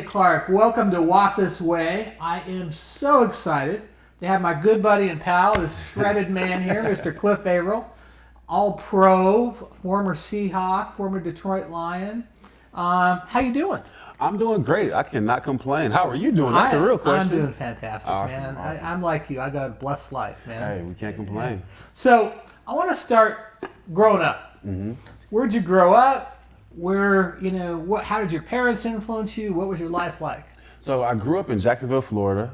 Clark. Welcome to Walk This Way. I am so excited to have my good buddy and pal, this shredded man here, Mr. Cliff Avril, all-pro, former Seahawk, former Detroit Lion. How you doing? I'm doing great. I cannot complain. How are you doing? That's the real question. I'm doing fantastic, man. Awesome. I'm like you. I got a blessed life, man. Hey, we can't complain. So I want to start growing up. Mm-hmm. Where'd you grow up? How did your parents influence you? What was your life like? So I grew up in Jacksonville, Florida,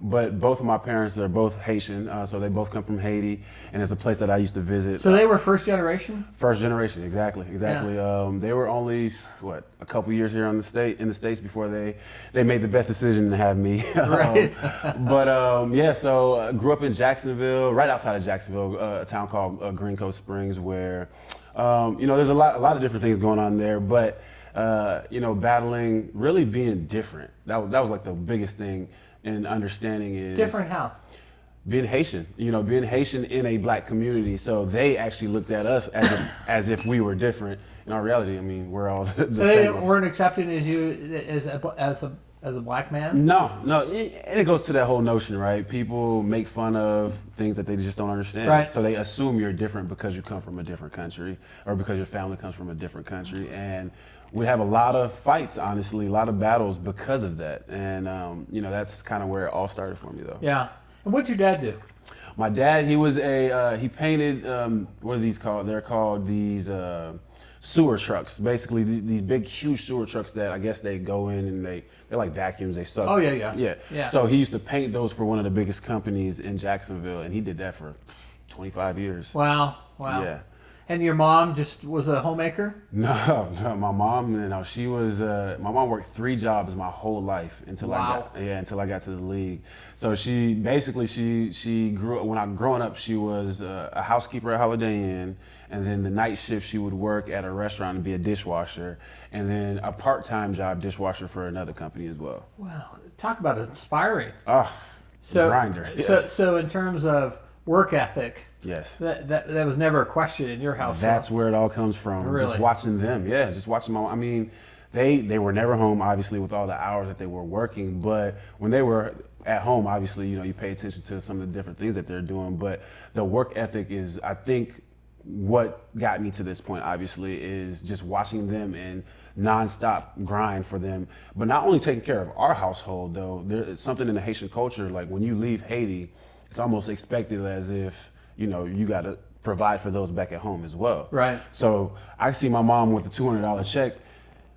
but both of my parents are both Haitian, so they both come from Haiti, and it's a place that I used to visit. So they were first generation? First generation, exactly. Yeah. They were only, a couple years here in the States before they made the best decision to have me. Right. So I grew up in Jacksonville, right outside of Jacksonville, a town called Green Cove Springs, where, there's a lot of different things going on there, but battling, really being different. That was like the biggest thing in understanding is different how? Being Haitian, being Haitian in a black community. So they actually looked at us as if we were different. In our reality, I mean, we're all the same. So they weren't accepting as you as a black man? No, and it goes to that whole notion, right? People make fun of things that they just don't understand. Right. So they assume you're different because you come from a different country or because your family comes from a different country. And we have a lot of fights, honestly, a lot of battles because of that. And, that's kind of where it all started for me, though. Yeah. And what'd your dad do? My dad, he painted, what are these called? They're called these sewer trucks. Basically, these big, huge sewer trucks that I guess they go in and they're like vacuums, they suck. Oh, yeah. So he used to paint those for one of the biggest companies in Jacksonville, and he did that for 25 years. Wow. Yeah. And your mom just was a homemaker? No, my mom, she was, my mom worked 3 jobs my whole life until I got to the league. So she grew up, growing up, she was a housekeeper at Holiday Inn, and then the night shift she would work at a restaurant and be a dishwasher, and then a part-time job dishwasher for another company as well. Wow, talk about inspiring. Grinder. Yes. So in terms of work ethic, yes, that was never a question in your house. That's where it all comes from. Really? Just watching them. Yeah, just watching my. I mean, they were never home, obviously, with all the hours that they were working. But when they were at home, obviously, you pay attention to some of the different things that they're doing. But the work ethic is, I think, what got me to this point. Obviously, is just watching them and nonstop grind for them. But not only taking care of our household, though. There's something in the Haitian culture, like when you leave Haiti, it's almost expected as if you got to provide for those back at home as well. Right. So I see my mom with a $200 check.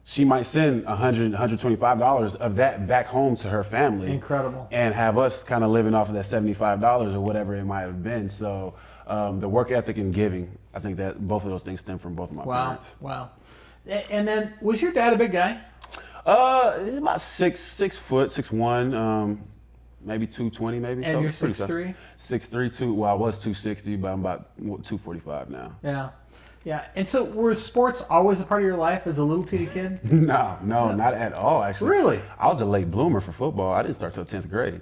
She might send $100, $125 of that back home to her family. Incredible. And have us kind of living off of that $75 or whatever it might have been. So the work ethic and giving, I think that both of those things stem from both of my parents. Wow. And then, was your dad a big guy? He's about 6 foot, 6'1", maybe 220 maybe. And so you're 6'3"? 6'3", well, I was 260, but I'm about 245 now. Yeah. And so were sports always a part of your life as a little teeny kid? No, not at all, actually. Really? I was a late bloomer for football. I didn't start till 10th grade.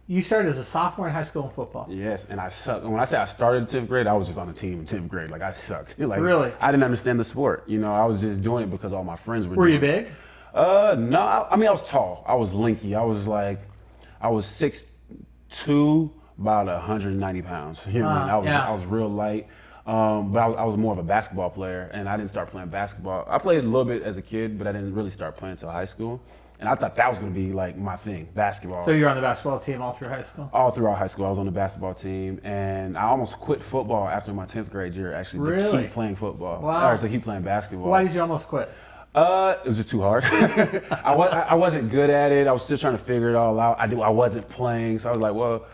You started as a sophomore in high school in football? Yes, and I sucked. When I say I started in 10th grade, I was just on the team in 10th grade. Like, I sucked. Really? I didn't understand the sport. I was just doing it because all my friends were doing it. Were you big? big? No, I was tall. I was linky. I was 6'2", about 190 pounds. I was real light. But I was more of a basketball player, and I didn't start playing basketball. I played a little bit as a kid, but I didn't really start playing until high school. And I thought that was going to be like my thing, basketball. So you're on the basketball team all through high school? All throughout high school, I was on the basketball team, and I almost quit football after my 10th grade year, actually, really? to keep playing football. Wow. I was to keep playing basketball. Why did you almost quit? It was just too hard. I wasn't good at it. I was still trying to figure it all out. I wasn't playing, so I was like, well,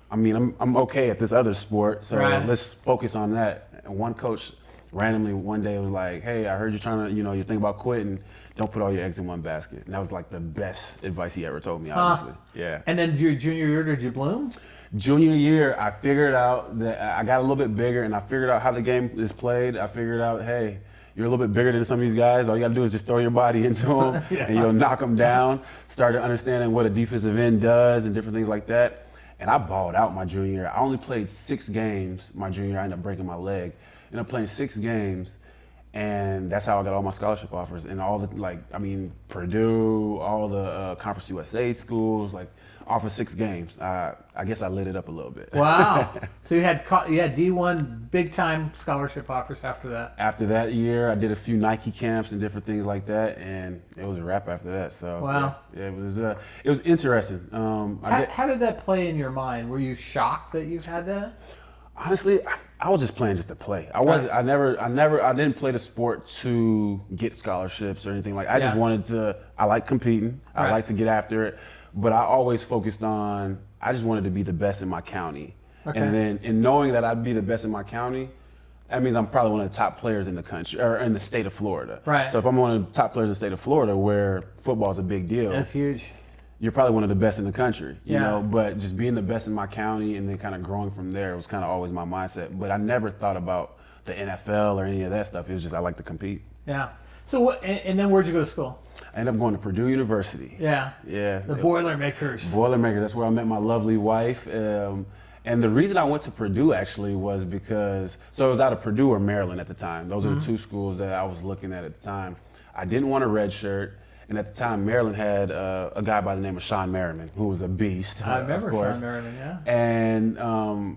I mean, I'm okay at this other sport, so let's focus on that. And one coach randomly one day was like, hey, I heard you're trying to, you're thinking about quitting. Don't put all your eggs in one basket. And that was like the best advice he ever told me, honestly. Yeah. And then your junior year, did you bloom? Junior year, I figured out that I got a little bit bigger, and I figured out how the game is played. I figured out, hey, you're a little bit bigger than some of these guys. All you got to do is just throw your body into them, and you'll knock them down. Started understanding what a defensive end does and different things like that. And I balled out my junior year. I only played 6 games my junior year. I ended up breaking my leg. Ended up playing 6 games. And that's how I got all my scholarship offers and all the Purdue, all the Conference USA schools, like offered 6 games. I guess I lit it up a little bit. Wow. So you had D1 big time scholarship offers after that. After that year, I did a few Nike camps and different things like that, and it was a wrap after that. So wow. Yeah, it was interesting. How did that play in your mind? Were you shocked that you had that? Honestly, I was just playing just to play. I didn't play the sport to get scholarships or anything like. I just wanted to. I like competing. I like to get after it, but I always focused on. I just wanted to be the best in my county, and then in knowing that I'd be the best in my county, that means I'm probably one of the top players in the country or in the state of Florida. Right. So if I'm one of the top players in the state of Florida, where football is a big deal, that's huge. You're probably one of the best in the country, you Yeah. know, but just being the best in my county and then kind of growing from there was kind of always my mindset. But I never thought about the NFL or any of that stuff. It was just I like to compete. Yeah. So what? And then where'd you go to school? I ended up going to Purdue University. Yeah. Yeah. The Boilermakers. Boilermaker. That's where I met my lovely wife. And the reason I went to Purdue actually was because, so it was out of Purdue or Maryland at the time. Those are the 2 schools that I was looking at the time. I didn't want a red shirt. And at the time, Maryland had a guy by the name of Sean Merriman, who was a beast. I remember of course. Sean Merriman, yeah. And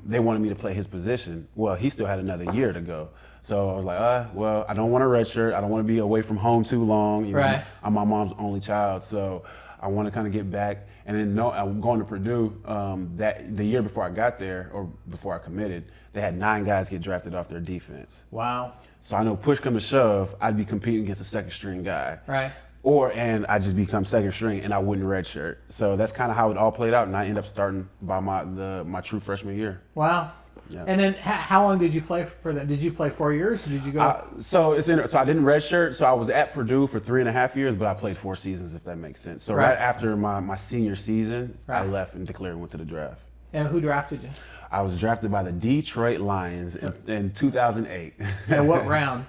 they wanted me to play his position. Well, he still had another year to go. So I was like, well, I don't want a red shirt. I don't want to be away from home too long. You know, right. I'm my mom's only child, so I want to kind of get back. And then I'm going to Purdue. The year before I got there, or before I committed, they had 9 guys get drafted off their defense. Wow. So I know push come to shove, I'd be competing against a second string guy. Right. And I just become second string and I wouldn't redshirt. So that's kind of how it all played out, and I ended up starting by my true freshman year. Wow. Yeah. And then how long did you play for them? Did you play 4 years, or did you go? So I didn't redshirt. So I was at Purdue for 3.5 years, but I played 4 seasons, if that makes sense. So right after my senior season, I left and declared and went to the draft. And who drafted you? I was drafted by the Detroit Lions in 2008. And what round?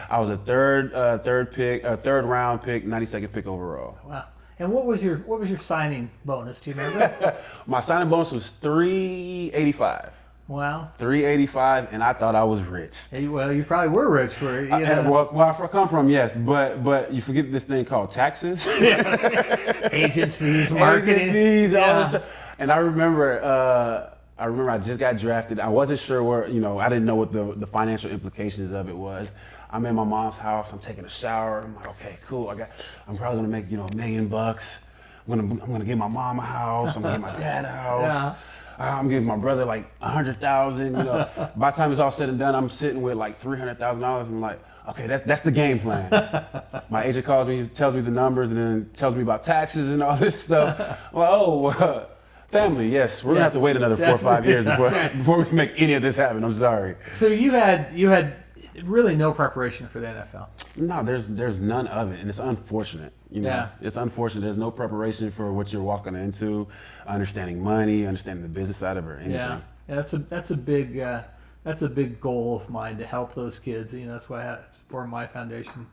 I was a third round pick, 92nd pick overall. Wow. And what was your signing bonus? Do you remember? My signing bonus was $385. Wow. $385, and I thought I was rich. Hey, well, you probably were rich for it. Where I come from, yes, but you forget this thing called taxes. Agents fees, marketing. Agent fees, all this stuff. And I remember I just got drafted. I wasn't sure where, I didn't know what the financial implications of it was. I'm in my mom's house. I'm taking a shower. I'm like, okay, cool. I'm probably gonna make $1 million. I'm gonna give my mom a house. I'm gonna give my dad a house. Yeah. I'm giving my brother like $100,000. By the time it's all said and done, I'm sitting with like $300,000. I'm like, okay, that's the game plan. My agent calls me, tells me the numbers, and then tells me about taxes and all this stuff. Well, family, yes, we're gonna have to wait another 4 or 5 years before we can make any of this happen. I'm sorry. So you had really no preparation for the NFL. No, there's none of it, and it's unfortunate. Yeah. It's unfortunate. There's no preparation for what you're walking into, understanding money, understanding the business side of it, or anything. Yeah, that's a big goal of mine, to help those kids. That's why I formed my foundation.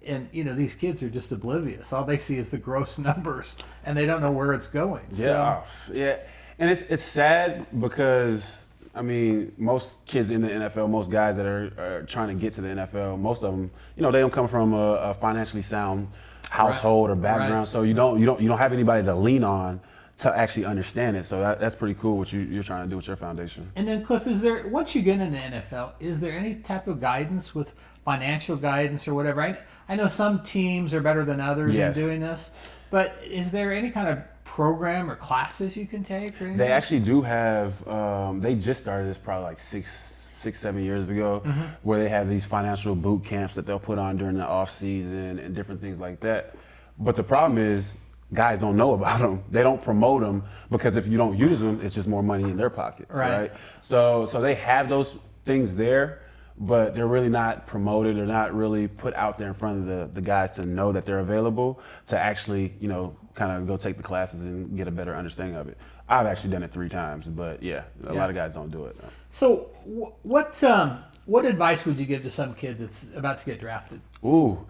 And these kids are just oblivious. All they see is the gross numbers, and they don't know where it's going. Yeah, yeah, and it's sad because most kids in the NFL, most guys that are trying to get to the NFL, most of them, they don't come from a financially sound household or background, right. So you don't have anybody to lean on to actually understand it. So that's pretty cool what you're trying to do with your foundation. And then Cliff, once you get into the NFL, is there any type of guidance with financial guidance or whatever? I know some teams are better than others in doing this, but is there any kind of program or classes you can take? Or anything? They actually do have. They just started this probably like 6-7 years ago, where they have these financial boot camps that they'll put on during the off season and different things like that. But the problem is, guys don't know about them. They don't promote them, because if you don't use them, it's just more money in their pockets, right? So they have those things there, but they're really not promoted. They're not really put out there in front of the guys to know that they're available, to actually, kind of go take the classes and get a better understanding of it. I've actually done it 3 times, but a lot of guys don't do it. So what advice would you give to some kid that's about to get drafted? Ooh,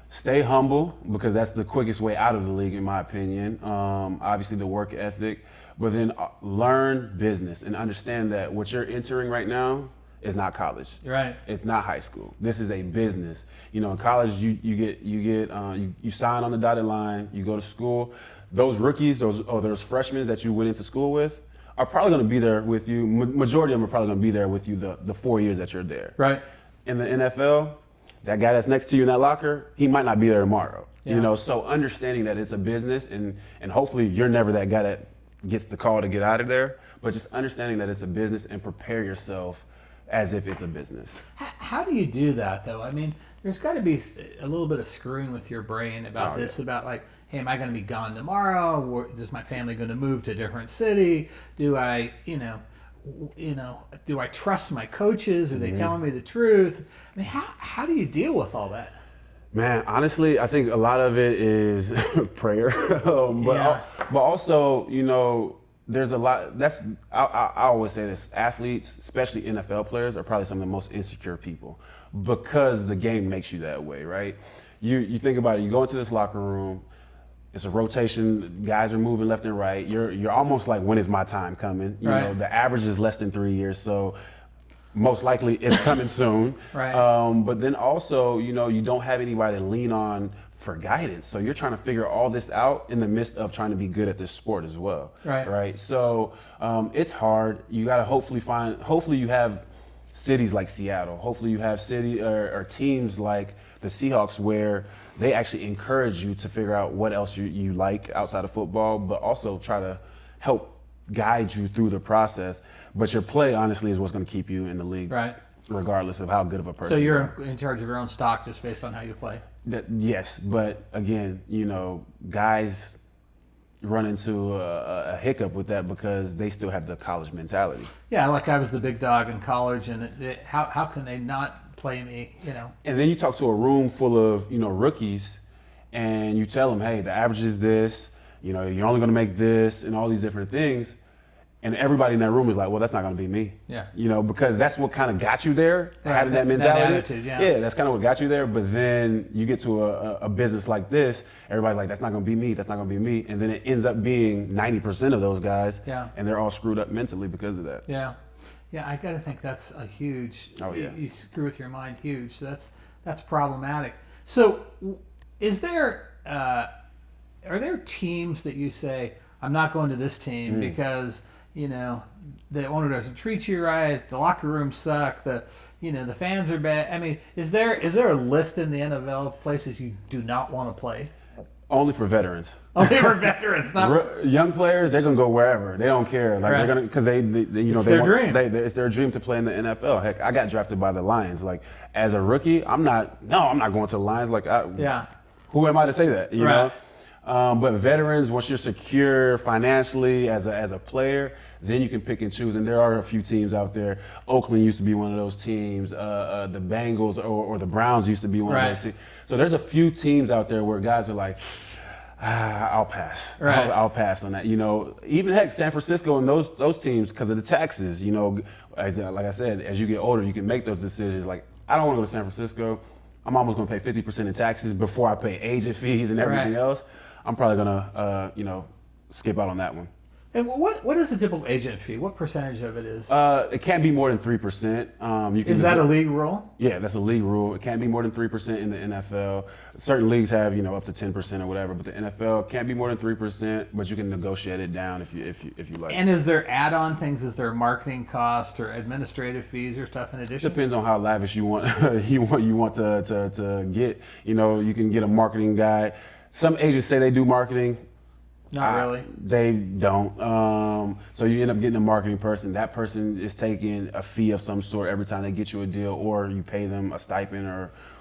stay humble, because that's the quickest way out of the league, in my opinion. Obviously the work ethic, but then learn business and understand that what you're entering right now is not college. Right. It's not high school. This is a business. You know, in college, you sign on the dotted line. You go to school. Those rookies, those freshmen that you went into school with, are probably going to be there with you. Majority of them are probably going to be there with you the 4 years that you're there. Right. In the NFL, that guy that's next to you in that locker, he might not be there tomorrow. Yeah. You know, so understanding that it's a business, and hopefully you're never that guy that gets the call to get out of there, but just understanding that it's a business and prepare yourself as if it's a business. How do you do that, though? I mean, there's got to be a little bit of screwing with your brain about this, about like, hey, am I going to be gone tomorrow? Or is my family going to move to a different city? Do I, do I trust my coaches? Are they telling me the truth? I mean, how do you deal with all that? Man, honestly, I think a lot of it is prayer, but also, you know, there's a lot. I always say this: athletes, especially NFL players, are probably some of the most insecure people because the game makes you that way, right? You think about it. You go into this locker room. It's a rotation. Guys are moving left and right. You're almost like, when is my time coming? You know, the average is less than 3 years, so most likely it's coming soon. Right. But then also, you know, you don't have anybody to lean on for guidance. So you're trying to figure all this out in the midst of trying to be good at this sport as well. Right. So it's hard. You got to hopefully you have cities like Seattle. Hopefully you have or teams like the Seahawks where they actually encourage you to figure out what else you like outside of football, but also try to help guide you through the process. But your play, honestly, is what's going to keep you in the league, right? Regardless of how good of a person. So you're in charge of your own stock just based on how you play. Yes, but again, you know, guys run into a hiccup with that because they still have the college mentality. Yeah, like I was the big dog in college, and how can they not play me? You know. And then you talk to a room full of rookies, and you tell them, hey, the average is this. You know, you're only going to make this, and all these different things. And everybody in that room is like, well, that's not going to be me. Yeah. You know, because that's what kind of got you there, having that mentality. That attitude, yeah. Yeah, that's kind of what got you there. But then you get to a business like this, everybody's like, that's not going to be me. That's not going to be me. And then it ends up being 90% of those guys. Yeah. And they're all screwed up mentally because of that. Yeah. Yeah, I got to think that's a huge, you screw with your mind huge. So that's problematic. So are there teams that you say, I'm not going to this team because the owner doesn't treat you right, the locker rooms suck, the fans are bad. I mean, is there a list in the NFL of places you do not want to play? Only for veterans. Only for veterans, not young players. They're gonna go wherever. They don't care. Like they're gonna because it's their dream. It's their dream to play in the NFL. Heck, I got drafted by the Lions. Like as a rookie, I'm not going to the Lions. Like who am I to say that? You know. But veterans, once you're secure financially as a player, then you can pick and choose. And there are a few teams out there. Oakland used to be one of those teams. The Bengals or the Browns used to be one of those teams. So there's a few teams out there where guys are like, I'll pass. Right. I'll pass on that. You know, even heck, San Francisco and those teams because of the taxes. You know, like I said, as you get older, you can make those decisions. Like I don't want to go to San Francisco. I'm almost going to pay 50% in taxes before I pay agent fees and everything else. I'm probably gonna, skip out on that one. And what is the typical agent fee? What percentage of it is? It can't be more than 3%. Is that a league rule? Yeah, that's a league rule. It can't be more than 3% in the NFL. Certain leagues have, up to 10% or whatever, but the NFL can't be more than 3%. But you can negotiate it down if you like. And is there add-on things? Is there marketing cost or administrative fees or stuff in addition? Depends on how lavish you want you want to get. You can get a marketing guy. Some agents say they do marketing. Not really. They don't. So you end up getting a marketing person. That person is taking a fee of some sort every time they get you a deal, or you pay them a stipend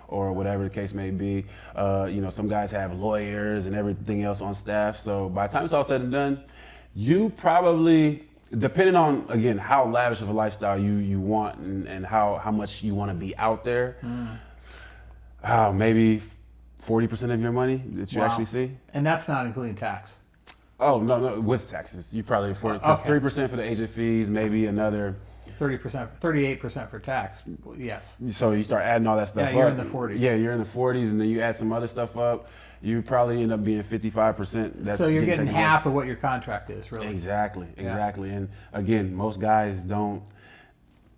or whatever the case may be. Some guys have lawyers and everything else on staff. So by the time it's all said and done, you probably, depending on, again, how lavish of a lifestyle you want and how much you want to be out there, maybe 40% of your money that you actually see. And that's not including tax. Oh, no, with taxes. You probably afford 3% for the agent fees, maybe another 30%, 38% for tax. Yes. So you start adding all that stuff up. Yeah, you're in the 40s. Yeah, you're in the 40s, and then you add some other stuff up. You probably end up being 55%. So you're getting half of what your contract is, really. Exactly. And again, most guys don't.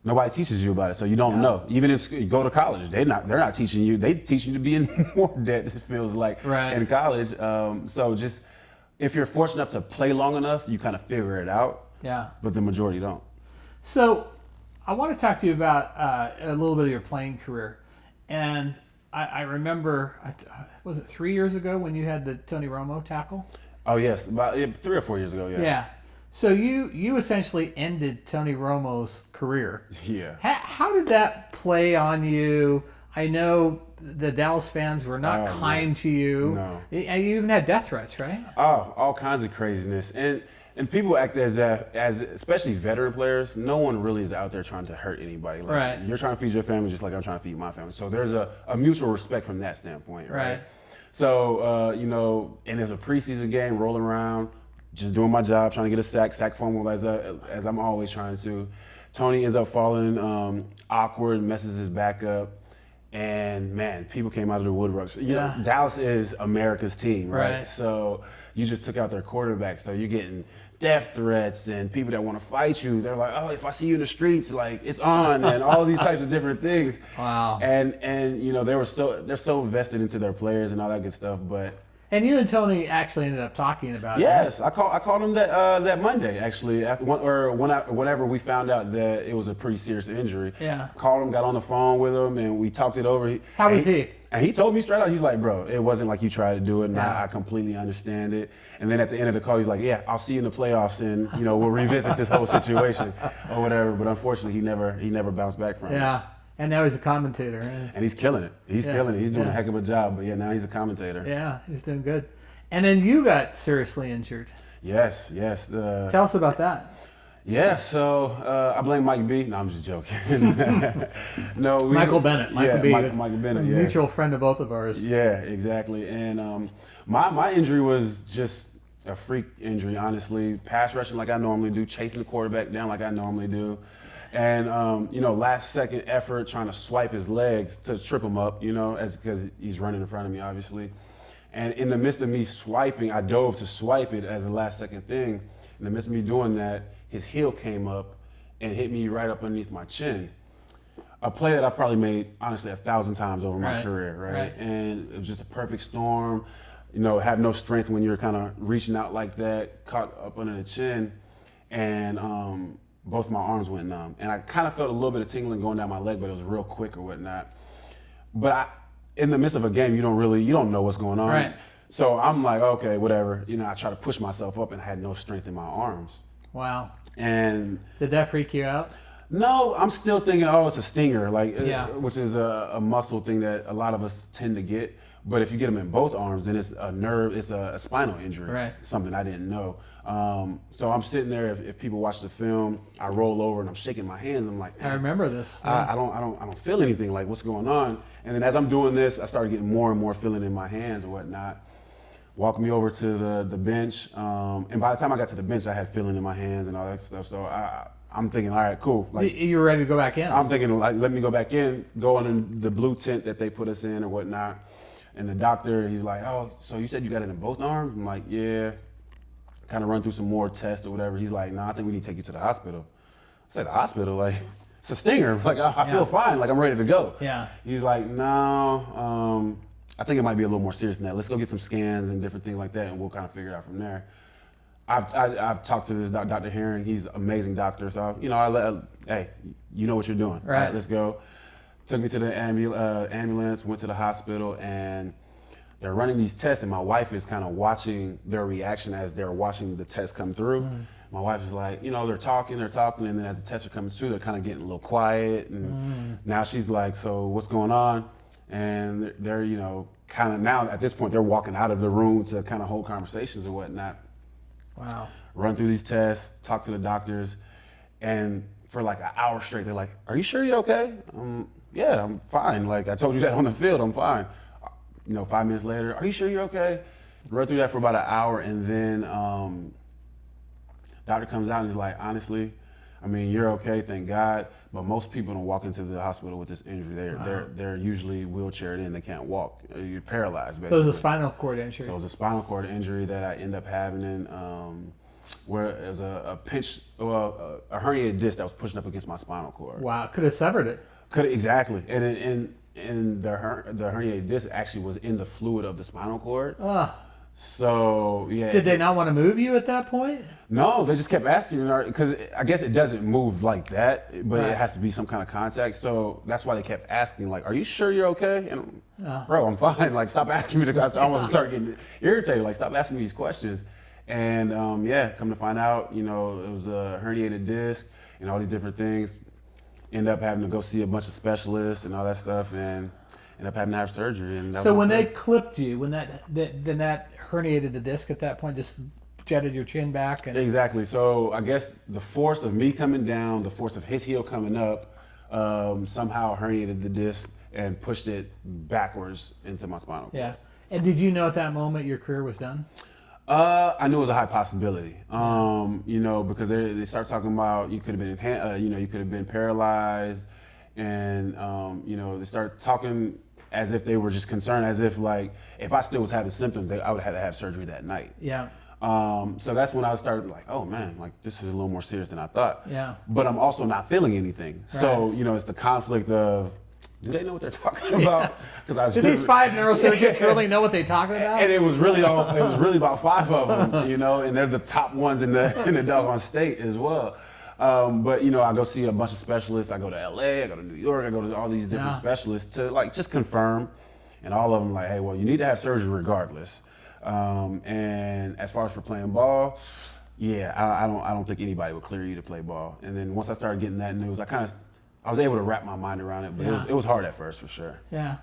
Nobody teaches you about it, so you don't know. Even if you go to college, they're not teaching you. They teach you to be in more debt. It feels like in college. So just if you're fortunate enough to play long enough, you kind of figure it out. Yeah. But the majority don't. So I want to talk to you about a little bit of your playing career, and I remember, was it 3 years ago when you had the Tony Romo tackle? Oh yes, about 3 or 4 years ago. Yeah. Yeah. So you essentially ended Tony Romo's career. Yeah. How did that play on you? I know the Dallas fans were not kind to you. No. You even had death threats, right? Oh, all kinds of craziness. And people act as especially veteran players, no one really is out there trying to hurt anybody. Like, right. You're trying to feed your family just like I'm trying to feed my family. So there's a mutual respect from that standpoint, right? So, and there's a preseason game rolling around, just doing my job, trying to get a sack fumble as I'm always trying to. Tony ends up falling awkward, messes his back up. And man, people came out of the woodworks. You know, Dallas is America's team, right? So you just took out their quarterback. So you're getting death threats and people that want to fight you. They're like, oh, if I see you in the streets, like it's on, and all these types of different things. Wow. And they're so invested into their players and all that good stuff. And you and Tony actually ended up talking about it. Yes, I called him that Monday actually, whenever we found out that it was a pretty serious injury. Yeah. Called him, got on the phone with him, and we talked it over. How was he? And he told me straight out, he's like, bro, it wasn't like you tried to do it, and I completely understand it. And then at the end of the call, he's like, yeah, I'll see you in the playoffs, and we'll revisit this whole situation or whatever. But unfortunately, he never bounced back from it. Yeah. And now he's a commentator. Right? And he's killing it. He's killing it. He's doing a heck of a job. But yeah, now he's a commentator. Yeah, he's doing good. And then you got seriously injured. Yes. Tell us about that. Yeah, so I blame Mike B. No, I'm just joking. Michael Bennett. Michael B. Michael Bennett, a mutual friend of both of ours. Yeah, exactly. And my injury was just a freak injury, honestly. Pass rushing like I normally do, chasing the quarterback down like I normally do. And, last second effort trying to swipe his legs to trip him up, because he's running in front of me, obviously. And in the midst of me swiping, I dove to swipe it as a last second thing. In the midst of me doing that, his heel came up and hit me right up underneath my chin. A play that I've probably made, honestly, 1,000 times over my career, right? And it was just a perfect storm. Have no strength when you're kind of reaching out like that, caught up under the chin. And both my arms went numb. And I kind of felt a little bit of tingling going down my leg, but it was real quick or whatnot. But in the midst of a game, you don't know what's going on. Right. So I'm like, okay, whatever. I try to push myself up and I had no strength in my arms. Wow. And did that freak you out? No, I'm still thinking, it's a stinger, which is a muscle thing that a lot of us tend to get. But if you get them in both arms, then it's a spinal injury. Right. Something I didn't know. So I'm sitting there. If people watch the film, I roll over and I'm shaking my hands. I'm like, I remember this. I don't feel anything. Like, what's going on? And then as I'm doing this, I started getting more and more feeling in my hands and whatnot. Walked me over to the bench, and by the time I got to the bench, I had feeling in my hands and all that stuff. So I'm thinking, all right, cool. Like, you were ready to go back in. I'm thinking, like, let me go back in, go in the blue tent that they put us in or whatnot. And the doctor, he's like, oh, so you said you got it in both arms? I'm like, yeah. Kind of run through some more tests or whatever. He's like, I think we need to take you to the hospital. I said, the hospital? Like, it's a stinger. Like, I feel fine. Like, I'm ready to go. Yeah. He's like, no, I think it might be a little more serious than that. Let's go get some scans and different things like that, and we'll kind of figure it out from there. I've talked to this Dr. Herring. He's an amazing doctor. So, hey, you know what you're doing. Right. All right, let's go. Took me to the ambulance, went to the hospital, and they're running these tests, and my wife is kind of watching their reaction as they're watching the test come through. Mm. My wife is like, they're talking, and then as the tests are coming through, they're kind of getting a little quiet, and now she's like, so what's going on? And they're, kind of now at this point, they're walking out of the room to kind of hold conversations and whatnot. Wow. Run through these tests, talk to the doctors, and for like an hour straight, they're like, are you sure you're okay? Yeah, I'm fine. Like, I told you that on the field, I'm fine. 5 minutes later, are you sure you're okay? Run through that for about an hour, and then doctor comes out and he's like, honestly, you're okay, thank God. But most people don't walk into the hospital with this injury. They're usually wheelchaired in. They can't walk. You're paralyzed, basically. So it was a spinal cord injury. So it was a spinal cord injury that I ended up having. where it was a pinch, well, a herniated disc that was pushing up against my spinal cord. Wow, could have severed it. Exactly, and the herniated disc actually was in the fluid of the spinal cord. Ah. So yeah. Did they not want to move you at that point? No, they just kept asking, because I guess it doesn't move like that, but Right. it has to be some kind of contact. So that's why they kept asking, like, "Are you sure you're okay?" And bro, I'm fine. Like, stop asking me to. I almost started getting irritated. Like, stop asking me these questions. And come to find out, it was a herniated disc and all these different things. End up having to go see a bunch of specialists and all that stuff, and end up having to have surgery. And that So was when they great. clipped you, when that herniated the disc at that point, just jetted your chin back and Exactly. So I guess the force of me coming down, the force of his heel coming up, somehow herniated the disc and pushed it backwards into my spinal cord. yeah. And did you know at that moment your career was done? I knew it was a high possibility. Because they start talking about you could have been, you could have been paralyzed, and they start talking as if they were just concerned, as if like if I still was having symptoms, I would have to have surgery that night. Yeah. So that's when I started like, oh man, like this is a little more serious than I thought. Yeah. But I'm also not feeling anything. So, Right. It's the conflict of, do they know what they're talking about? Because Do these 5 neurosurgeons really know what they're talking about? And it was really about 5 of them, and they're the top ones in the doggone state as well. But I go see a bunch of specialists. I go to LA, I go to New York, I go to all these different Yeah. specialists to like just confirm, and all of them like, hey, well, you need to have surgery regardless. And as far as for playing ball, yeah, I don't think anybody would clear you to play ball. And then once I started getting that news, I was able to wrap my mind around it, but Yeah. it was hard at first for sure. Yeah.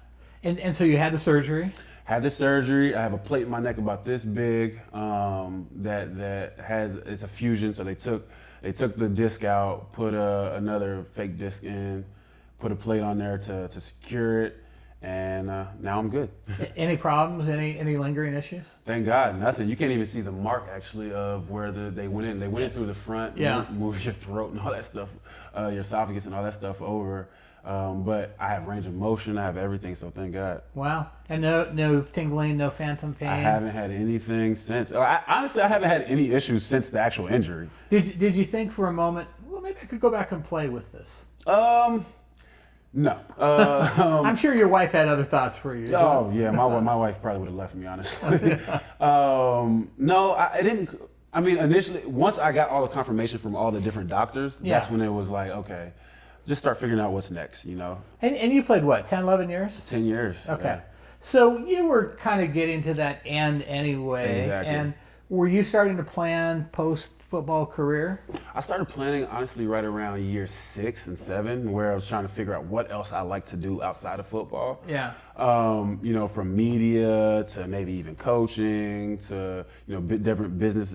And so you had the surgery. Had the surgery. I have a plate in my neck about this big it's a fusion. So they took the disc out, put another fake disc in, put a plate on there to secure it, and now I'm good. Any problems? Any lingering issues? Thank God, nothing. You can't even see the mark actually of where they went in. They went in through the front, Yeah. moved your throat and all that stuff, your esophagus and all that stuff over. But I have range of motion. I have everything. So thank God. Wow. And no tingling, no phantom pain. I haven't had anything since. Honestly, I haven't had any issues since the actual injury. Did you think for a moment, well, maybe I could go back and play with this? No. I'm sure your wife had other thoughts for you. Oh yeah, my wife probably would have left me, honestly. No, I didn't. I mean, initially, once I got all the confirmation from all the different doctors, Yeah. that's when it was like, okay, just start figuring out what's next. And you played what, 10, 11 years? 10 years. Okay. Yeah. So you were kind of getting to that end anyway. Exactly. And were you starting to plan post-football career? I started planning, honestly, right around year 6 and 7, where I was trying to figure out what else I like to do outside of football. Yeah. From media to maybe even coaching to, different business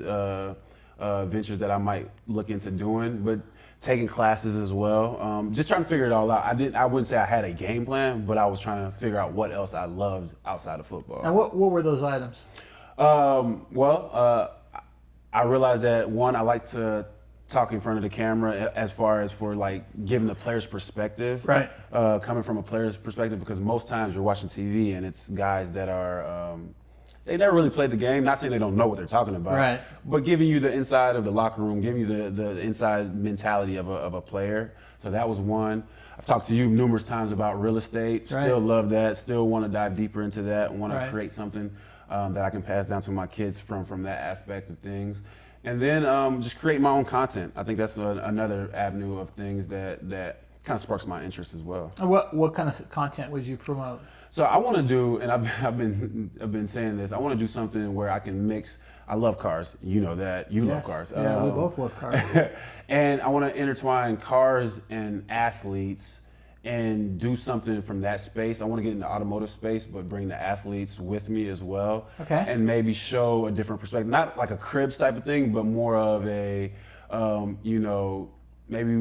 ventures that I might look into doing, but taking classes as well. Just trying to figure it all out. I wouldn't say I had a game plan, but I was trying to figure out what else I loved outside of football. And what were those items? I realized that one, I like to talk in front of the camera as far as for like giving the player's perspective. Right. Coming from a player's perspective, because most times you're watching TV and it's guys that are, they never really played the game. Not saying they don't know what they're talking about, Right. but giving you the inside of the locker room, giving you the inside mentality of a player. So that was one. I've talked to you numerous times about real estate. Right. Still love that. Still want to dive deeper into that. Want Right. to create something that I can pass down to my kids from that aspect of things. And then just create my own content. I think that's another avenue of things that kind of sparks my interest as well. And what kind of content would you promote? So I want to do, and I've been saying this, I want to do something where I can mix. I love cars. You know that. You love Yes. cars. Yeah, we both love cars. And I want to intertwine cars and athletes and do something from that space. I want to get in the automotive space, but bring the athletes with me as well. Okay. And maybe show a different perspective. Not like a Cribs type of thing, but more of a, maybe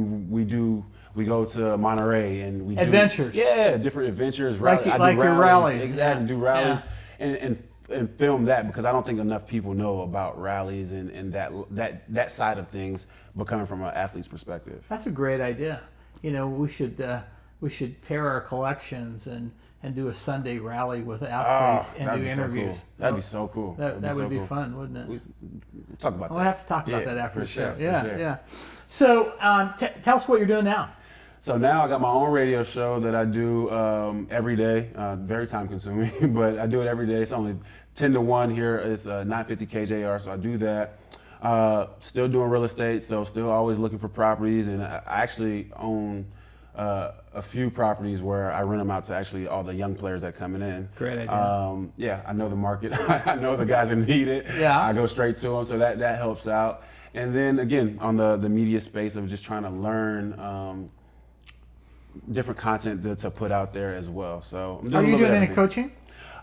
we go to Monterey and we Adventures. do different adventures. Like your rallies. Exactly, Yeah. do rallies Yeah. and film that, because I don't think enough people know about rallies and that side of things, but coming from an athlete's perspective. That's a great idea. We should pair our collections and and do a Sunday rally with athletes and do interviews. So cool. That'd be so cool. That would be fun, wouldn't it? We'll talk about that. We'll have to talk about that after the show. Yeah, sure. yeah. So tell us what you're doing now. So now I got my own radio show that I do every day. Very time consuming, but I do it every day. It's only 10 to 1 here. It's 950 KJR, so I do that. Still doing real estate, so still always looking for properties, and I actually own a few properties where I rent them out to actually all the young players that are coming in. Great idea. Yeah, I know the market. I know the guys that need it. Yeah. I go straight to them, so that helps out. And then again, on the media space of just trying to learn different content to put out there as well. So Are you doing any coaching?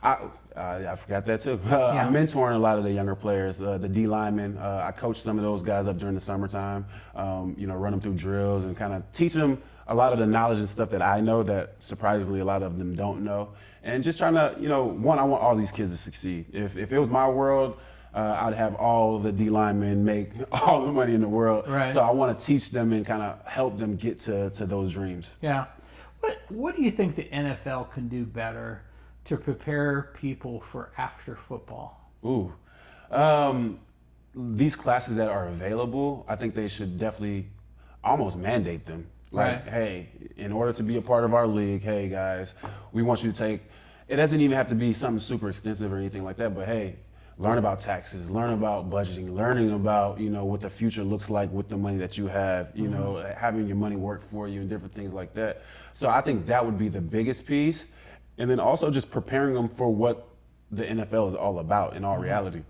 I forgot that too. I'm mentoring a lot of the younger players, the D linemen. I coach some of those guys up during the summertime. Run them through drills and kind of teach them a lot of the knowledge and stuff that I know that surprisingly a lot of them don't know. And just trying to, one, I want all these kids to succeed. If it was my world, I'd have all the D linemen make all the money in the world. Right. So I want to teach them and kind of help them get to those dreams. Yeah. What do you think the NFL can do better to prepare people for after football? Ooh. These classes that are available, I think they should definitely almost mandate them. Like, Right. Hey, in order to be a part of our league, hey guys, we want you to take, it doesn't even have to be something super extensive or anything like that, but hey, learn about taxes, learn about budgeting, learning about, what the future looks like with the money that you have, having your money work for you and different things like that. So I think that would be the biggest piece. And then also just preparing them for what the NFL is all about in all reality.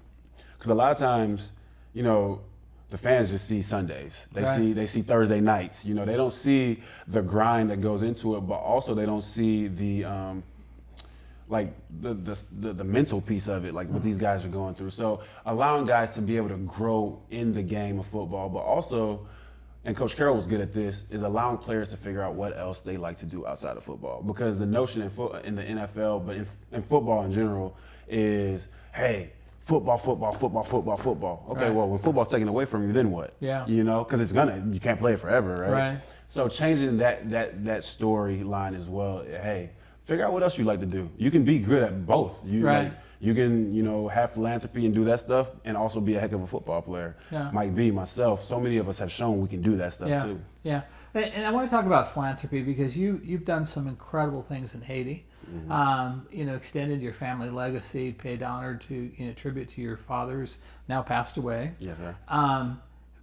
Because a lot of times, the fans just see Sundays. They see Thursday nights. They don't see the grind that goes into it, but also they don't see the the mental piece of it, like what these guys are going through. So allowing guys to be able to grow in the game of football, but also, and Coach Carroll was good at this, is allowing players to figure out what else they like to do outside of football. Because the notion in the NFL, but in football in general, is, hey, football. Okay, Right. well, when football's taken away from you, then what? Yeah. Because you can't play forever, right? Right. So changing that storyline as well. Hey, figure out what else you like to do. You can be good at both. Right. You can have philanthropy and do that stuff and also be a heck of a football player. Yeah. Might be myself. So many of us have shown we can do that stuff too. Yeah. And I want to talk about philanthropy because you've done some incredible things in Haiti. Extended your family legacy, paid honor to tribute to your fathers now passed away. Yes, sir.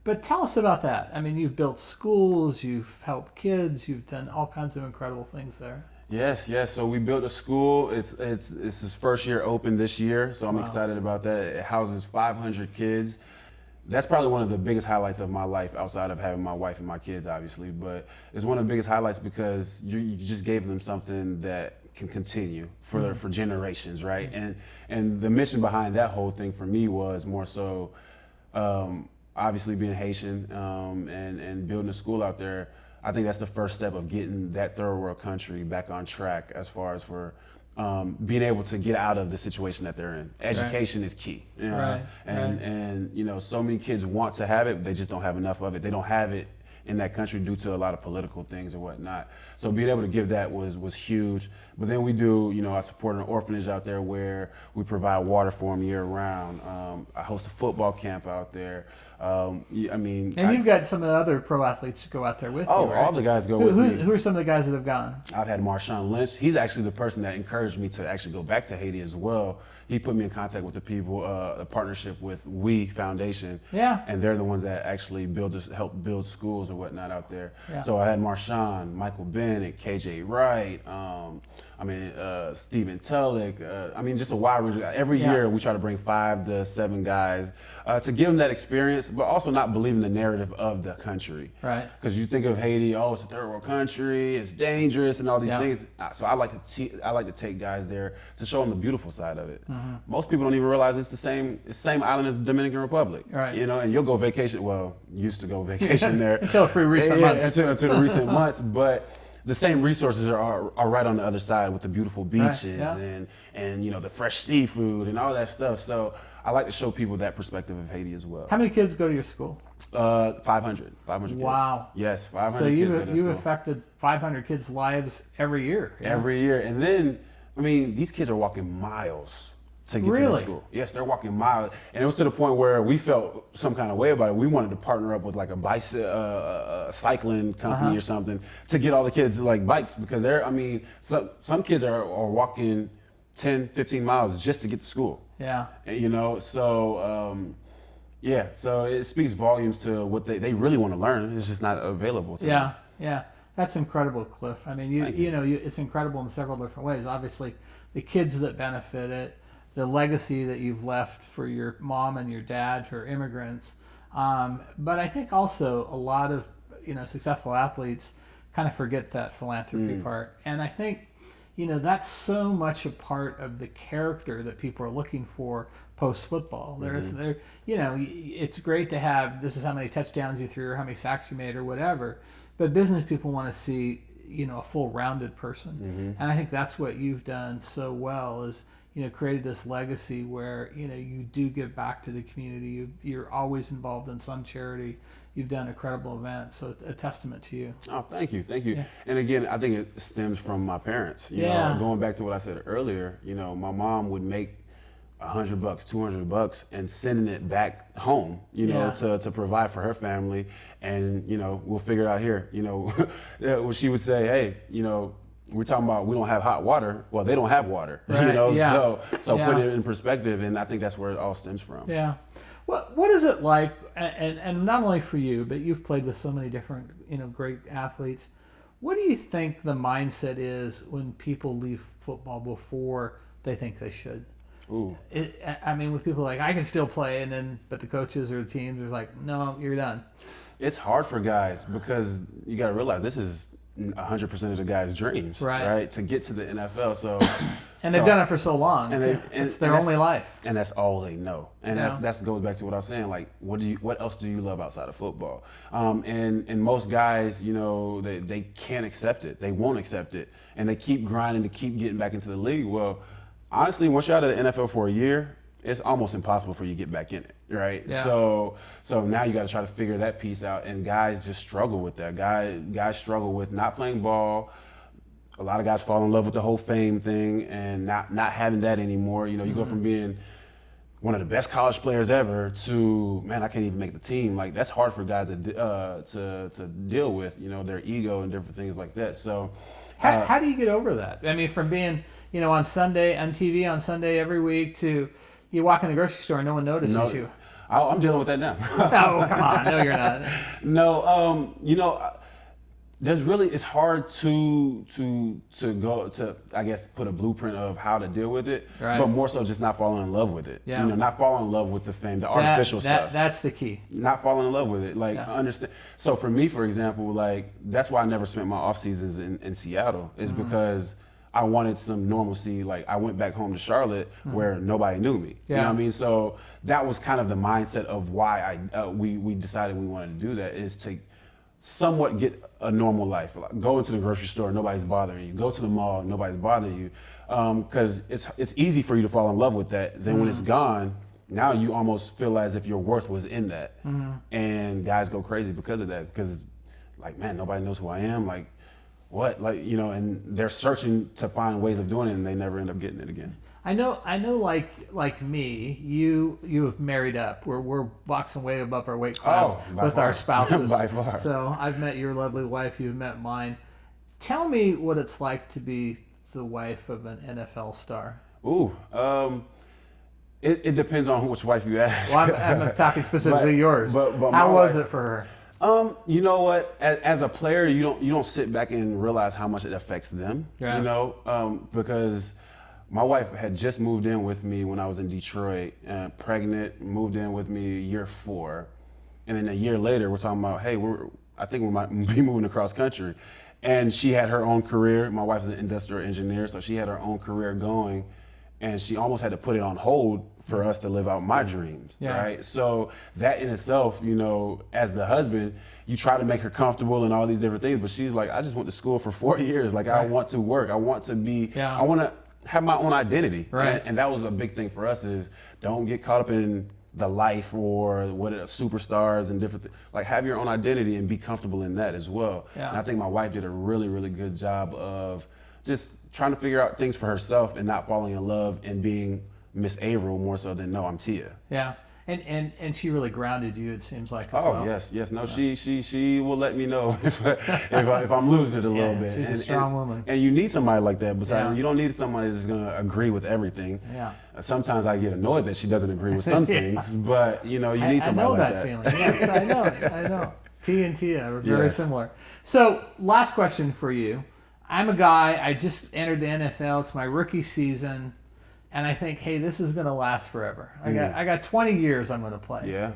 But tell us about that. I mean, you've built schools, you've helped kids, you've done all kinds of incredible things there. Yes. So we built a school. It's his first year open this year, so I'm excited about that. It houses 500 kids. That's probably one of the biggest highlights of my life outside of having my wife and my kids, obviously. But it's one of the biggest highlights because you just gave them something that can continue for generations, right? And the mission behind that whole thing for me was more so, obviously being Haitian and building a school out there. I think that's the first step of getting that third world country back on track as far as for being able to get out of the situation that they're in. Education is key. And so many kids want to have it, but they just don't have enough of it. They don't have it in that country due to a lot of political things and whatnot. So being able to give that was huge. But then we do, I support an orphanage out there where we provide water for them year round. I host a football camp out there. And you've got some of the other pro athletes to go out there with you, right? All the guys go with me. Who are some of the guys that have gone? I've had Marshawn Lynch. He's actually the person that encouraged me to actually go back to Haiti as well. He put me in contact with the people, a partnership with We Foundation. Yeah. And they're the ones that actually help build schools or whatnot out there. Yeah. So I had Marshawn, Michael Bennett, KJ Wright, Stephen Tulloch. Just a wide range. Every year we try to bring 5 to 7 guys to give them that experience, but also not believing the narrative of the country. Right. Because you think of Haiti, it's a third world country, it's dangerous, and all these things. So I like to take guys there to show them the beautiful side of it. Most people don't even realize it's the same island as the Dominican Republic. Right. And you'll go vacation. Well, used to go vacation there until recent months. Until the recent months, but the same resources are right on the other side with the beautiful beaches and the fresh seafood and all that stuff. So I like to show people that perspective of Haiti as well. How many kids go to your school? 500 kids. Wow. Yes, 500 so kids. So you've affected 500 kids' lives every year. Yeah? Every year. And then I mean, these kids are walking miles to get to the Really? school. Yes, they're walking miles, and it was to the point where we felt some kind of way about it. We wanted to partner up with like a cycling company or something to get all the kids like bikes, because some kids are walking 10, 15 miles just to get to school. Yeah. And, so it speaks volumes to what they really want to learn. It's just not available to them. Yeah. That's incredible, Cliff. I mean, it's incredible in several different ways. Obviously, the kids that benefit it, the legacy that you've left for your mom and your dad who are immigrants. But I think also a lot of, successful athletes kind of forget that philanthropy part. And I think, that's so much a part of the character that people are looking for post-football. It's great to have, this is how many touchdowns you threw or how many sacks you made or whatever, but business people want to see, a full rounded person. And I think that's what you've done so well is, created this legacy where, you do give back to the community. You're always involved in some charity. You've done incredible events. So a testament to you. Oh, thank you. Yeah. And again, I think it stems from my parents. You know, going back to what I said earlier, my mom would make $100, $200 and sending it back home, to provide for her family. And, we'll figure it out here. When she would say, hey, we're talking about we don't have hot water. Well, they don't have water, right. So put it in perspective, and I think that's where it all stems from. Yeah. What is it like, and not only for you, but you've played with so many different, great athletes. What do you think the mindset is when people leave football before they think they should? Ooh. With people like, I can still play, but the coaches or the teams are like, no, you're done. It's hard for guys because you got to realize this is 100% of the guys' dreams, right? To get to the NFL. So, and they've done it for so long. And it's their only life. And that's all they know. And that goes back to what I was saying. Like, what else do you love outside of football? And most guys, they can't accept it. They won't accept it, and they keep grinding to keep getting back into the league. Well, honestly, once you're out of the NFL for a year, it's almost impossible for you to get back in it, right? Yeah. So now you got to try to figure that piece out, and guys just struggle with that. Guys struggle with not playing ball. A lot of guys fall in love with the whole fame thing and not having that anymore. You go from being one of the best college players ever to, man, I can't even make the team. Like, that's hard for guys to deal with, their ego and different things like that. So how do you get over that? From being, on TV on Sunday every week to you walk in the grocery store and no one notices you. I'm dealing with that now. Oh, come on. No, you're not. No, it's hard to go to, I guess, put a blueprint of how to deal with it, right. But more so just not falling in love with it. Yeah. Not falling in love with the fame, the artificial stuff. That's the key. Not falling in love with it. Understand. So for me, for example, that's why I never spent my off seasons in Seattle, is because I wanted some normalcy. Like, I went back home to Charlotte where nobody knew me. Yeah. You know what I mean? So that was kind of the mindset of why we decided we wanted to do that, is to somewhat get a normal life. Like, go into the grocery store, nobody's bothering you. Go to the mall, nobody's bothering you. Because it's easy for you to fall in love with that. Then when it's gone, now you almost feel as if your worth was in that. And guys go crazy because of that. Because, like, man, nobody knows who I am. Like, what? Like, and they're searching to find ways of doing it, and they never end up getting it again. I know. Like me, you have married up. We're boxing way above our weight class with our spouses. By far. So I've met your lovely wife. You've met mine. Tell me what it's like to be the wife of an NFL star. Ooh, it depends on which wife you ask. Well, I'm talking specifically yours. But how was it for her? You know what? As a player, you don't sit back and realize how much it affects them. Yeah. Because my wife had just moved in with me when I was in Detroit, pregnant, moved in with me year 4. And then a year later, we're talking about, hey, I think we might be moving across country. And she had her own career. My wife is an industrial engineer, so she had her own career going. And she almost had to put it on hold for us to live out my dreams, right? So that in itself, as the husband, you try to make her comfortable and all these different things, but she's like, I just went to school for 4 years. Like, I want to work. I want to be, I want to have my own identity. Right. And that was a big thing for us, is don't get caught up in the life or what superstars and different things. Like, have your own identity and be comfortable in that as well. Yeah. And I think my wife did a really, really good job of just trying to figure out things for herself and not falling in love and being Miss Avril more so than no, I'm Tia. Yeah. And she really grounded you, it seems like, as Oh, well. yes. No, she will let me know if I'm losing it a little bit. She's a strong woman. And you need somebody like that. Besides, Yeah. you don't need somebody that's going to agree with everything. Yeah. Sometimes I get annoyed that she doesn't agree with some things, but you need somebody I know like that that. feeling. Yes, I know it. I know. T and Tia are very similar. So, last question for you. I'm a guy, I just entered the NFL. It's my rookie season. And I think, hey, this is going to last forever. I got 20 years I'm going to play. Yeah.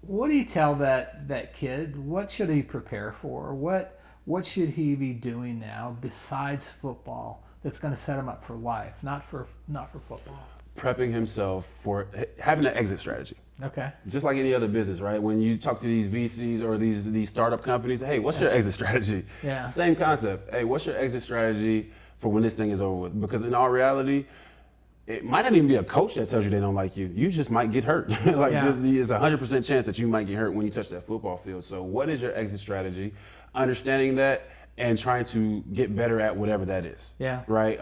What do you tell that kid? What should he prepare for? What should he be doing now besides football that's going to set him up for life, not for football? Prepping himself for having an exit strategy. Okay. Just like any other business, right? When you talk to these VCs or these startup companies, hey, what's your exit strategy? Yeah. Same concept. Hey, what's your exit strategy for when this thing is over with? Because in all reality, it might not even be a coach that tells you they don't like you. You just might get hurt. There's a 100% chance that you might get hurt when you touch that football field. So what is your exit strategy? Understanding that and trying to get better at whatever that is. Yeah. Right?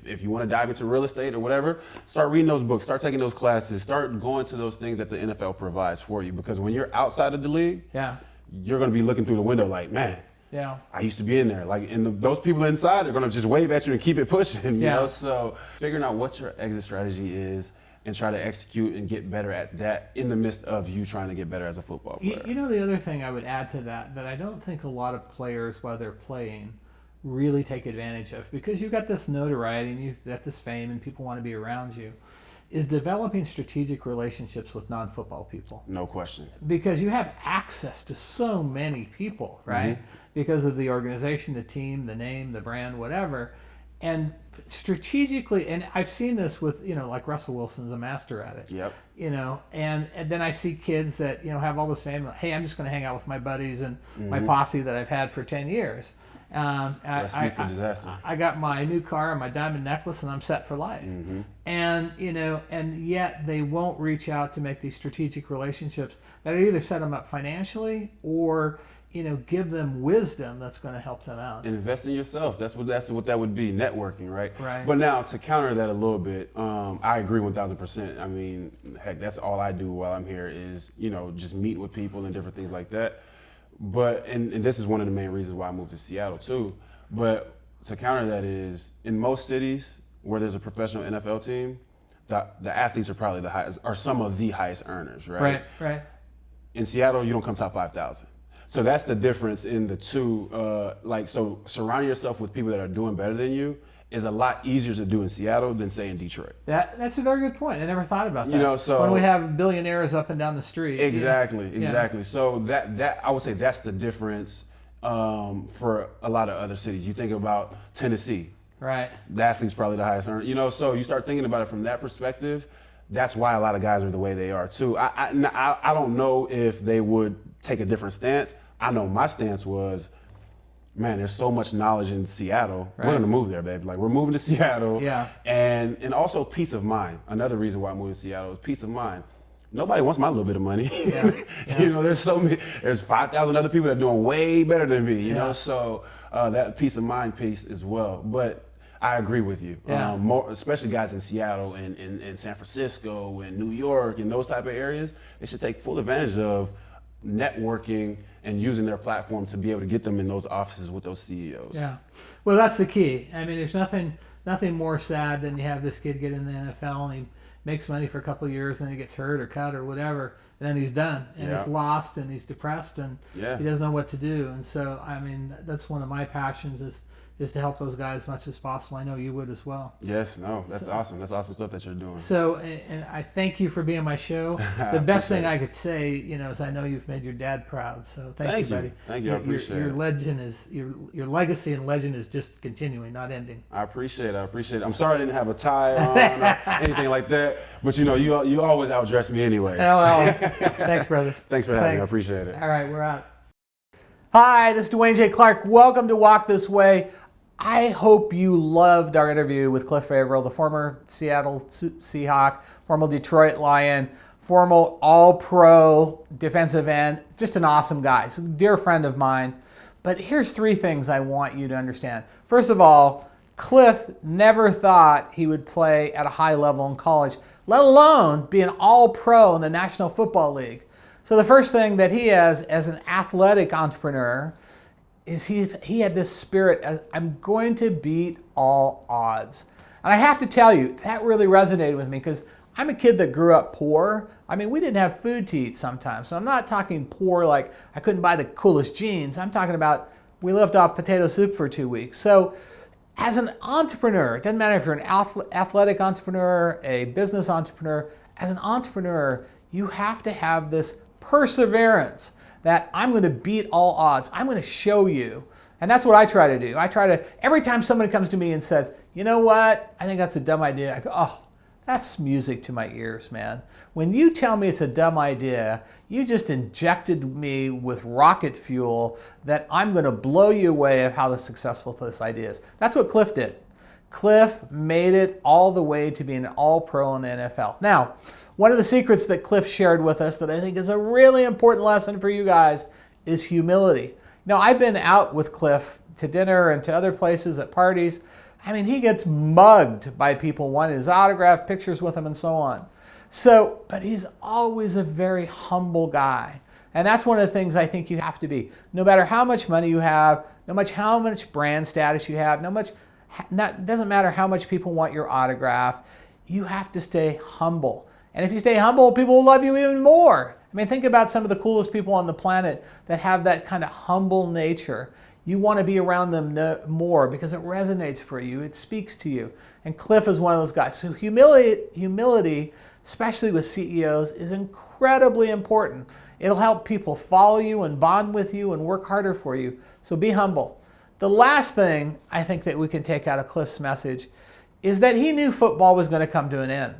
If you want to dive into real estate or whatever, start reading those books, start taking those classes, start going to those things that the NFL provides for you. Because when you're outside of the league, you're going to be looking through the window like, man, yeah, I used to be in there. Like, and those people inside are going to just wave at you and keep it pushing. You know? So figuring out what your exit strategy is and try to execute and get better at that in the midst of you trying to get better as a football player. You know, the other thing I would add to that I don't think a lot of players, while they're playing, really take advantage of, because you've got this notoriety and you've got this fame and people want to be around you, is developing strategic relationships with non-football people. No question. Because you have access to so many people, right? Mm-hmm. Because of the organization, the team, the name, the brand, whatever. And strategically, and I've seen this with, like Russell Wilson's a master at it. Yep. And then I see kids that, have all this fame. Like, hey, I'm just going to hang out with my buddies and my posse that I've had for 10 years. I got my new car and my diamond necklace and I'm set for life. Mm-hmm. And yet they won't reach out to make these strategic relationships that either set them up financially or give them wisdom that's going to help them out. Invest in yourself. That's what that would be, networking, right? Right. But now to counter that a little bit, I agree 1,000%. I mean, heck, that's all I do while I'm here is just meet with people and different things like that. But and this is one of the main reasons why I moved to Seattle too. But to counter that is in most cities where there's a professional NFL team, the athletes are probably the highest, are some of the highest earners, right? Right. In Seattle, you don't come top 5,000. So that's the difference in the two. So surrounding yourself with people that are doing better than you is a lot easier to do in Seattle than say in Detroit. That's a very good point. I never thought about that. So when we have billionaires up and down the street. Exactly. So that I would say that's the difference for a lot of other cities. You think about Tennessee. Right. The athlete's probably the highest earner. So you start thinking about it from that perspective. That's why a lot of guys are the way they are too. I don't know if they would take a different stance. I know my stance was, man, there's so much knowledge in Seattle. Right. We're gonna move there, baby. Like, we're moving to Seattle. Yeah. And also peace of mind. Another reason why I moved to Seattle is peace of mind. Nobody wants my little bit of money. Yeah. There's 5,000 other people that are doing way better than me. You know, so that peace of mind piece as well. But I agree with you. Yeah. Especially guys in Seattle and San Francisco and New York and those type of areas, they should take full advantage of networking and using their platform to be able to get them in those offices with those CEOs. Yeah. Well, that's the key. I mean, there's nothing more sad than you have this kid get in the NFL and he makes money for a couple of years, and then he gets hurt or cut or whatever, and then he's done, and he's lost, and he's depressed, and he doesn't know what to do. And so, I mean, that's one of my passions is to help those guys as much as possible. I know you would as well. Yes, no, that's awesome. That's awesome stuff that you're doing. So, and I thank you for being on my show. The best thing I could say, is I know you've made your dad proud. So thank you, buddy. Thank you. I appreciate your legend is your legacy and legend is just continuing, not ending. I appreciate it. I'm sorry I didn't have a tie on or anything like that, but you always outdress me anyway. Oh, well, thanks, brother. Thanks for having me. I appreciate it. All right, we're out. Hi, this is Dwayne J. Clark. Welcome to Walk This Way. I hope you loved our interview with Cliff Avril, the former Seattle Seahawk, former Detroit Lion, former All-Pro defensive end, just an awesome guy. He's a dear friend of mine. But here's 3 things I want you to understand. First of all, Cliff never thought he would play at a high level in college, let alone be an all-pro in the National Football League. So the first thing that he has as an athletic entrepreneur is he had this spirit as, I'm going to beat all odds. And I have to tell you, that really resonated with me because I'm a kid that grew up poor. I mean, we didn't have food to eat sometimes. So I'm not talking poor like I couldn't buy the coolest jeans. I'm talking about we lived off potato soup for 2 weeks. So as an entrepreneur, it doesn't matter if you're an athletic entrepreneur, a business entrepreneur, as an entrepreneur, you have to have this perseverance that I'm going to beat all odds. I'm going to show you. And that's what I try to do. I try to, every time somebody comes to me and says, you know what, I think that's a dumb idea, I go, oh, that's music to my ears, man. When you tell me it's a dumb idea, you just injected me with rocket fuel that I'm going to blow you away of how successful this idea is. That's what Cliff did. Cliff made it all the way to being an all-pro in the NFL. Now, one of the secrets that Cliff shared with us that I think is a really important lesson for you guys is humility. Now, I've been out with Cliff to dinner and to other places at parties. I mean, he gets mugged by people wanting his autograph, pictures with him, and so on. So, but he's always a very humble guy. And that's one of the things I think you have to be. No matter how much money you have, no matter how much brand status you have, doesn't matter how much people want your autograph, you have to stay humble. And if you stay humble, people will love you even more. I mean, think about some of the coolest people on the planet that have that kind of humble nature. You want to be around them more because it resonates for you. It speaks to you. And Cliff is one of those guys. So humility, especially with CEOs, is incredibly important. It'll help people follow you and bond with you and work harder for you. So be humble. The last thing I think that we can take out of Cliff's message is that he knew football was going to come to an end.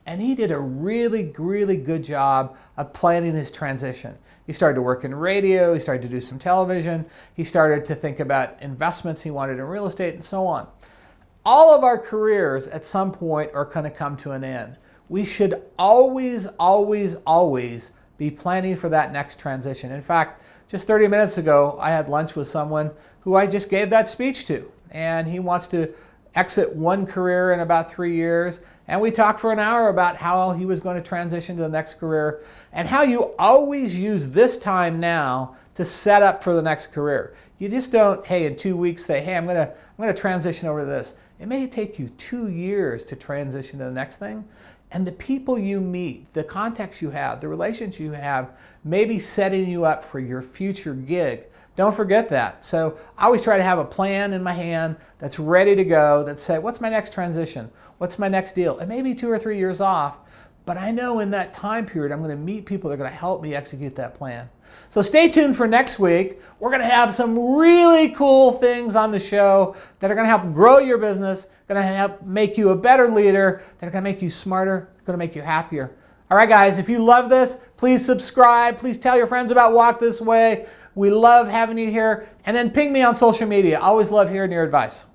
And he did a really, really good job of planning his transition. He started to work in radio, he started to do some television, he started to think about investments he wanted in real estate and so on. All of our careers at some point are going to come to an end. We should always, always, always be planning for that next transition. In fact, just 30 minutes ago, I had lunch with someone who I just gave that speech to, and he wants to exit one career in about 3 years, and we talked for an hour about how he was going to transition to the next career and how you always use this time now to set up for the next career. You just don't, hey, in 2 weeks say, hey, I'm going to transition over to this. It may take you 2 years to transition to the next thing, and the people you meet, the contacts you have, the relationships you have may be setting you up for your future gig. Don't forget that. So I always try to have a plan in my hand that's ready to go that say, what's my next transition? What's my next deal? It may be 2 or 3 years off, but I know in that time period I'm going to meet people that are going to help me execute that plan. So stay tuned for next week. We're going to have some really cool things on the show that are going to help grow your business, going to help make you a better leader, that are going to make you smarter, going to make you happier. All right, guys, if you love this, please subscribe. Please tell your friends about Walk This Way. We love having you here. And then ping me on social media. I always love hearing your advice.